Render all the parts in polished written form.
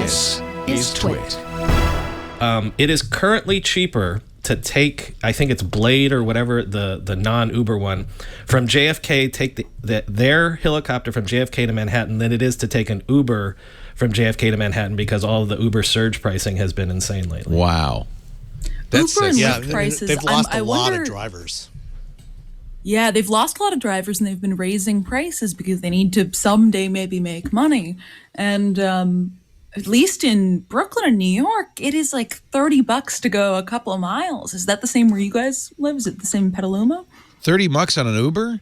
This is TWiT. It is currently cheaper to take, I think it's Blade or whatever, the non-Uber one, from JFK, take their helicopter from JFK to Manhattan than it is to take an Uber from JFK to Manhattan, because all of the Uber surge pricing has been insane lately. Wow. Uber and Lyft prices. They've lost a lot of drivers. Yeah, they've lost a lot of drivers, and they've been raising prices because they need to someday maybe make money. And at least in Brooklyn and New York, it is like $30 to go a couple of miles. Is that the same where you guys live? Is it the same in Petaluma? $30 on an Uber?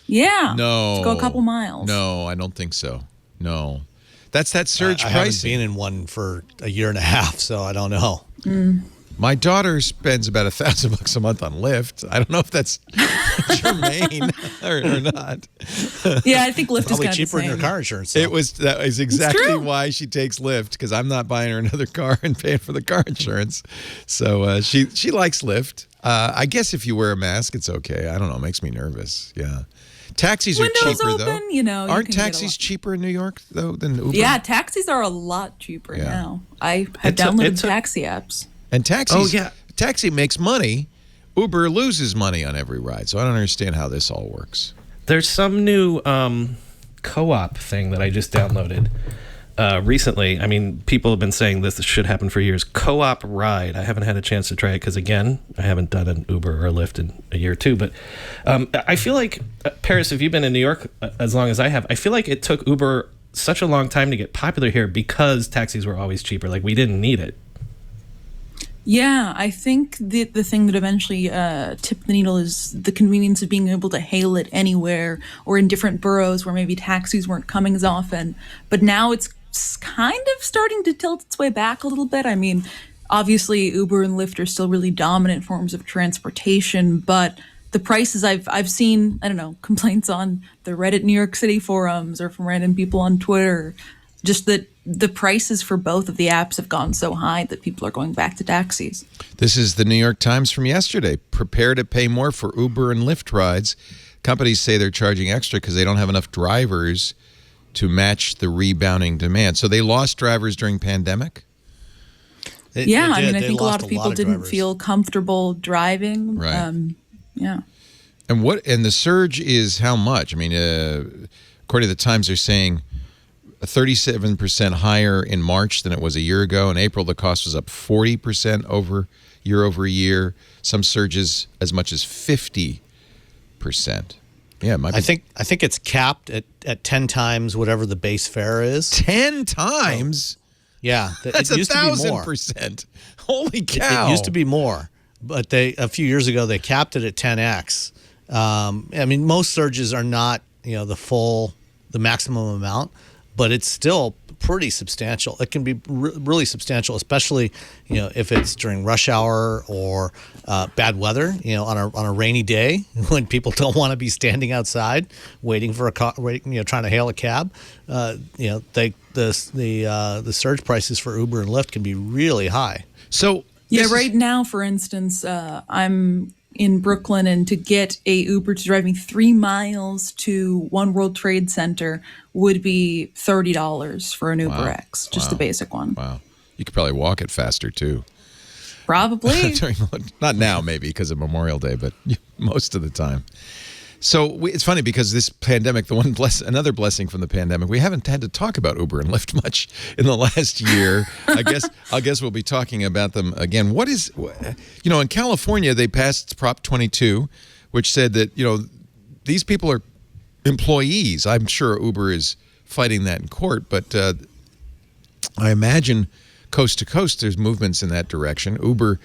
Yeah. No. To go a couple miles. No, I don't think so. No. That's that surge pricing. I haven't been in one for a year and a half, so I don't know. My daughter spends about $1,000 a month on Lyft. I don't know if that's germane or not. Yeah, I think Lyft is probably kind cheaper of than your car insurance. So. That is exactly why she takes Lyft, because I'm not buying her another car and paying for the car insurance. So she likes Lyft. I guess if you wear a mask, it's okay. I don't know. It makes me nervous. Yeah. Taxis Windows are cheaper, open, though. you know. Aren't taxis cheaper in New York, though, than Uber? Yeah, taxis are a lot cheaper now. I have downloaded taxi apps. And taxi makes money. Uber loses money on every ride. So I don't understand how this all works. There's some new co-op thing that I just downloaded recently. I mean, people have been saying this should happen for years. Co-op ride. I haven't had a chance to try it because, again, I haven't done an Uber or a Lyft in a year or two. But I feel like, Paris, if you've been in New York as long as I have, I feel like it took Uber such a long time to get popular here because taxis were always cheaper. Like, we didn't need it. Yeah, I think the thing that eventually tipped the needle is the convenience of being able to hail it anywhere or in different boroughs where maybe taxis weren't coming as often. But now it's kind of starting to tilt its way back a little bit. I mean, obviously Uber and Lyft are still really dominant forms of transportation, but the prices I've seen, I don't know, complaints on the Reddit New York City forums or from random people on Twitter, just that the prices for both of the apps have gone so high that people are going back to taxis. This is the New York Times from yesterday. Prepare to pay more for Uber and Lyft rides. Companies say they're charging extra because they don't have enough drivers to match the rebounding demand. So they lost drivers during pandemic? I mean, I think a lot of people didn't feel comfortable driving. Right. Yeah. And the surge is how much? I mean, according to the Times, they're saying 37% higher in March than it was a year ago. In April, the cost was up 40% over year. Some surges as much as 50%. Yeah, it might be. I think it's capped at 10 times whatever the base fare is. 10 times? Yeah, that's 1,000%. Holy cow! It used to be more, but a few years ago they capped it at 10x. I mean, most surges are not the maximum amount, but it's still pretty substantial. It can be really substantial, especially if it's during rush hour or bad weather. On a rainy day when people don't want to be standing outside waiting for a car, trying to hail a cab. The surge prices for Uber and Lyft can be really high. So right now, for instance, I'm in Brooklyn, and to get a Uber to drive me 3 miles to One World Trade Center would be $30 for an Uber X, just the basic one. Wow. You could probably walk it faster, too. Probably. Not now, maybe, because of Memorial Day, but most of the time. So it's funny because this pandemic, another blessing from the pandemic, we haven't had to talk about Uber and Lyft much in the last year. I guess we'll be talking about them again. What is, in California, they passed Prop 22, which said that, these people are employees. I'm sure Uber is fighting that in court, but I imagine coast to coast, there's movements in that direction. Uber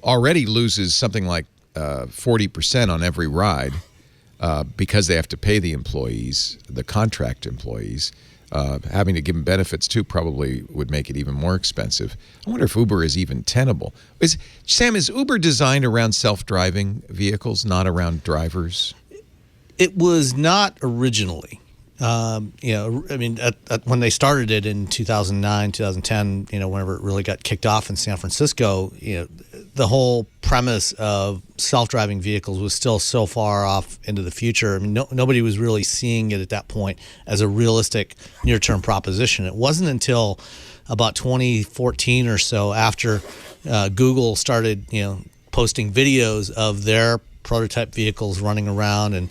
already loses something like 40% on every ride. Because they have to pay the employees, the contract employees. Having to give them benefits, too, probably would make it even more expensive. I wonder if Uber is even tenable. Sam, is Uber designed around self-driving vehicles, not around drivers? It was not originally. When they started it in 2009, 2010, whenever it really got kicked off in San Francisco, the whole premise of self-driving vehicles was still so far off into the future. I mean, nobody was really seeing it at that point as a realistic near-term proposition. It wasn't until about 2014 or so, after Google started, posting videos of their prototype vehicles running around, and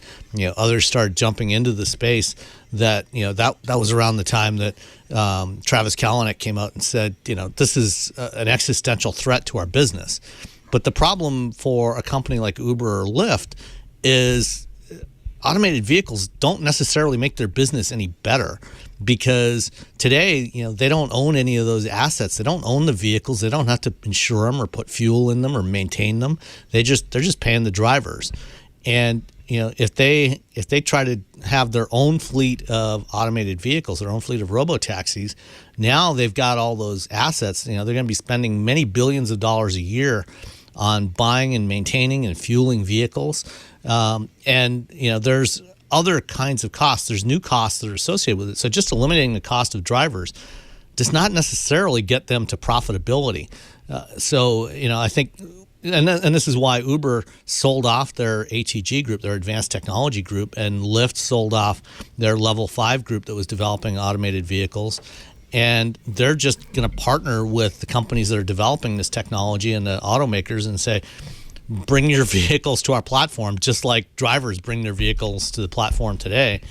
others started jumping into the space. That was around the time that Travis Kalanick came out and said, this is an existential threat to our business. But the problem for a company like Uber or Lyft is automated vehicles don't necessarily make their business any better, because today, they don't own any of those assets. They don't own the vehicles. They don't have to insure them or put fuel in them or maintain them. They're just paying the drivers. And if they try to have their own fleet of automated vehicles, their own fleet of robo-taxis, now they've got all those assets. They're going to be spending many billions of dollars a year on buying and maintaining and fueling vehicles. There's other kinds of costs. There's new costs that are associated with it. So just eliminating the cost of drivers does not necessarily get them to profitability. I think, and this is why Uber sold off their ATG group, their Advanced Technology Group, and Lyft sold off their Level 5 group that was developing automated vehicles. And they're just going to partner with the companies that are developing this technology and the automakers and say, bring your vehicles to our platform, just like drivers bring their vehicles to the platform today.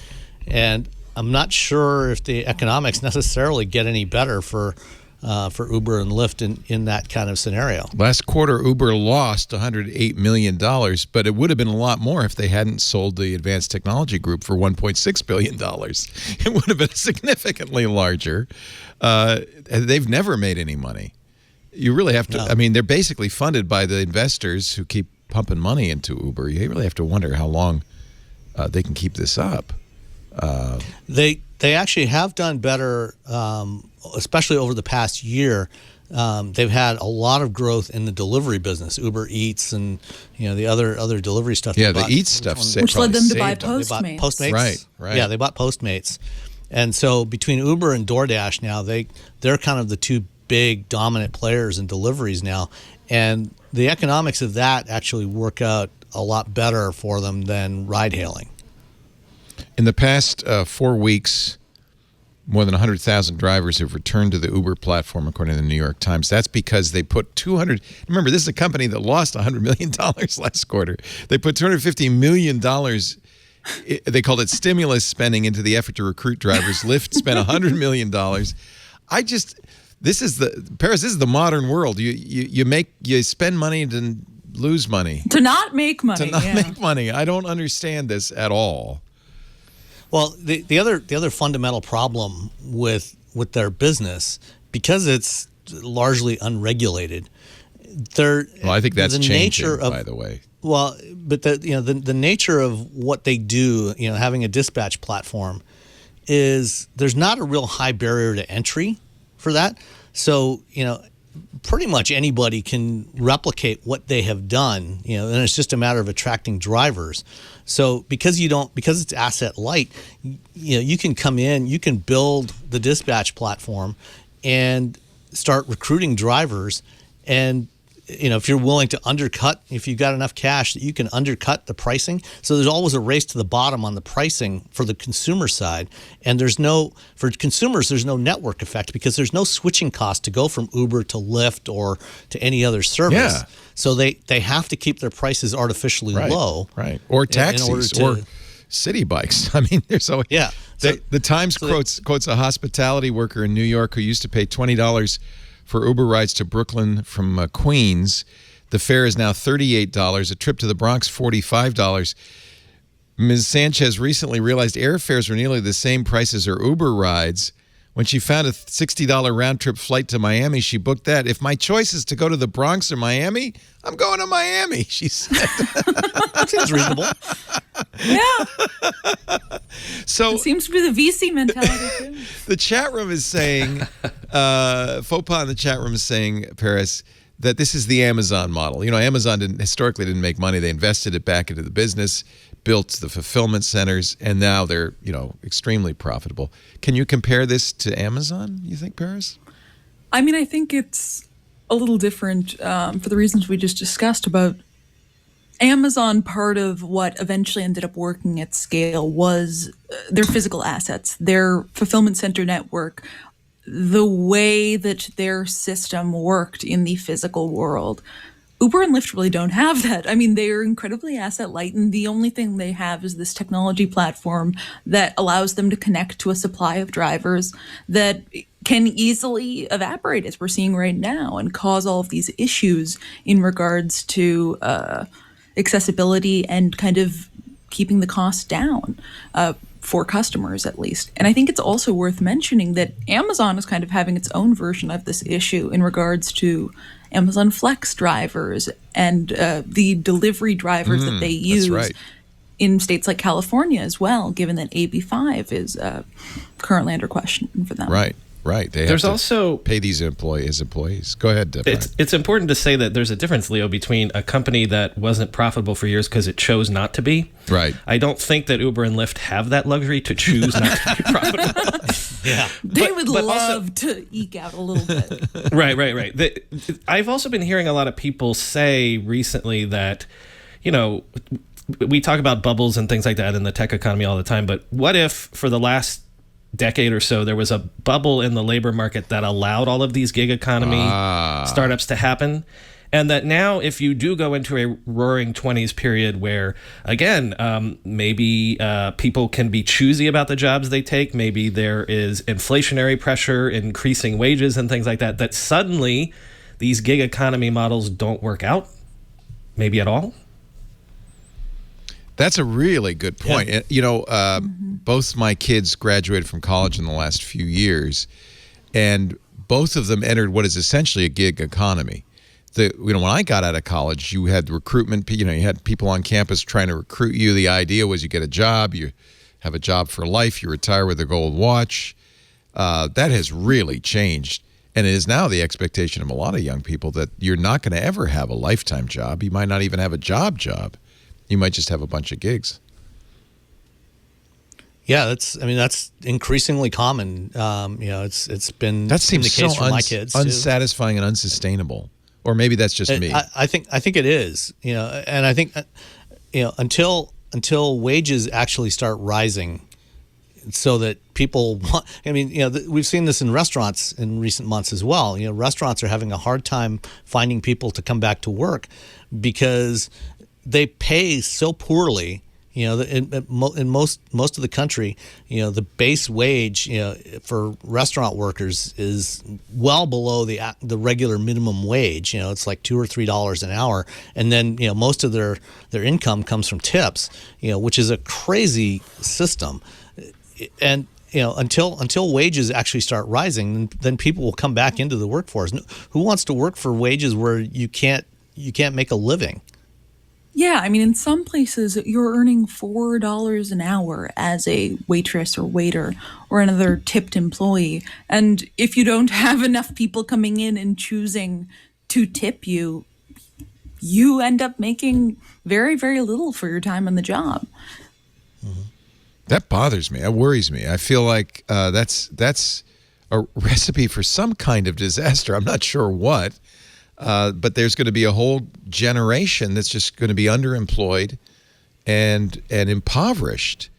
And I'm not sure if the economics necessarily get any better for Uber and Lyft in that kind of scenario. Last quarter, Uber lost $108 million, but it would have been a lot more if they hadn't sold the Advanced Technology Group for $1.6 billion. It would have been significantly larger. They've never made any money. You really have to, No. They're basically funded by the investors who keep pumping money into Uber. You really have to wonder how long they can keep this up. They actually have done better, especially over the past year. They've had a lot of growth in the delivery business, Uber Eats and the other delivery stuff. Yeah, the Eats stuff, which led them to buy saved them. Postmates. They bought Postmates. Right. Yeah, they bought Postmates, and so between Uber and DoorDash now, they're kind of the two big dominant players in deliveries now, and the economics of that actually work out a lot better for them than ride hailing. In the past 4 weeks, more than 100,000 drivers have returned to the Uber platform, according to the New York Times. That's because they put remember, this is a company that lost $100 million last quarter. They put $250 million, they called it stimulus spending, into the effort to recruit drivers. Lyft spent $100 million. This is the modern world. You spend money to lose money. To not make money. Make money. I don't understand this at all. Well, the other fundamental problem with their business, because it's largely unregulated, I think that's changing, by by the way. Well, but the nature of what they do, having a dispatch platform, is there's not a real high barrier to entry for that. So, pretty much anybody can replicate what they have done, and it's just a matter of attracting drivers. So because it's asset light, you can come in, you can build the dispatch platform and start recruiting drivers. And if you're willing to undercut, if you've got enough cash that you can undercut the pricing. So there's always a race to the bottom on the pricing for the consumer side. And for consumers, there's no network effect, because there's no switching cost to go from Uber to Lyft or to any other service. Yeah. So they have to keep their prices artificially low. Right. Or taxis or city bikes. There's always... Yeah. The Times quotes a hospitality worker in New York who used to pay $20 for Uber rides to Brooklyn from Queens. The fare is now $38. A trip to the Bronx, $45. Ms. Sanchez recently realized airfares were nearly the same price as her Uber rides. When she found a $60 round-trip flight to Miami, she booked that. If my choice is to go to the Bronx or Miami, I'm going to Miami, she said. Seems reasonable. Yeah. So it seems to be the VC mentality, too. The chat room is saying, Faux Pas in the chat room is saying, Paris, that this is the Amazon model. Amazon historically didn't make money. They invested it back into the business, built the fulfillment centers, and now they're, extremely profitable. Can you compare this to Amazon, you think, Paris? I think it's a little different for the reasons we just discussed about Amazon. Part of what eventually ended up working at scale was their physical assets, their fulfillment center network, the way that their system worked in the physical world. Uber and Lyft really don't have that. I mean, they are incredibly asset light, and the only thing they have is this technology platform that allows them to connect to a supply of drivers that can easily evaporate, as we're seeing right now, and cause all of these issues in regards to accessibility and kind of keeping the cost down. For customers, at least. And I think it's also worth mentioning that Amazon is kind of having its own version of this issue in regards to Amazon Flex drivers and the delivery drivers that they use in states like California as well, given that AB5 is currently under question for them. Right. They There's have to also pay these employees. Go ahead, Brian. It's important to say that there's a difference, Leo, between a company that wasn't profitable for years because it chose not to be. Right. I don't think that Uber and Lyft have that luxury to choose not to be profitable. Yeah. They would love to eke out a little bit. Right. I've also been hearing a lot of people say recently that, you know, we talk about bubbles and things like that in the tech economy all the time, but what if for the last decade or so there was a bubble in the labor market that allowed all of these gig economy startups to happen, and that now if you do go into a roaring 20s period where again maybe people can be choosy about the jobs they take, maybe there is inflationary pressure, increasing wages and things like that, that suddenly these gig economy models don't work out maybe at all. That's a really good point. Yeah. You know, both my kids graduated from college in the last few years, and both of them entered what is essentially a gig economy. When I got out of college, you had recruitment. You know, you had people on campus trying to recruit you. The idea was you get a job, you have a job for life, you retire with a gold watch. That has really changed, and it is now the expectation of a lot of young people that you're not going to ever have a lifetime job. You might not even have a job. You might just have a bunch of gigs. Yeah, that's increasingly common. You know, it's been that seems the case so for my kids. Unsatisfying and unsustainable. Or maybe that's just me. I think it is. You know, and I think until wages actually start rising, so that people want. I mean, you know, we've seen this in restaurants in recent months as well. You know, restaurants are having a hard time finding people to come back to work because they pay so poorly. You know, in most of the country, you know, the base wage, you know, for restaurant workers is well below the regular minimum wage. You know, it's like $2 or $3 an hour, and then, you know, most of their income comes from tips. You know, which is a crazy system, and you know, until wages actually start rising, then people will come back into the workforce. Who wants to work for wages where you can't make a living? Yeah, I mean, in some places, you're earning $4 an hour as a waitress or waiter or another tipped employee. And if you don't have enough people coming in and choosing to tip you, you end up making very, very little for your time on the job. Mm-hmm. That bothers me. That worries me. I feel like that's a recipe for some kind of disaster. I'm not sure what. But there's going to be a whole generation that's just going to be underemployed and impoverished.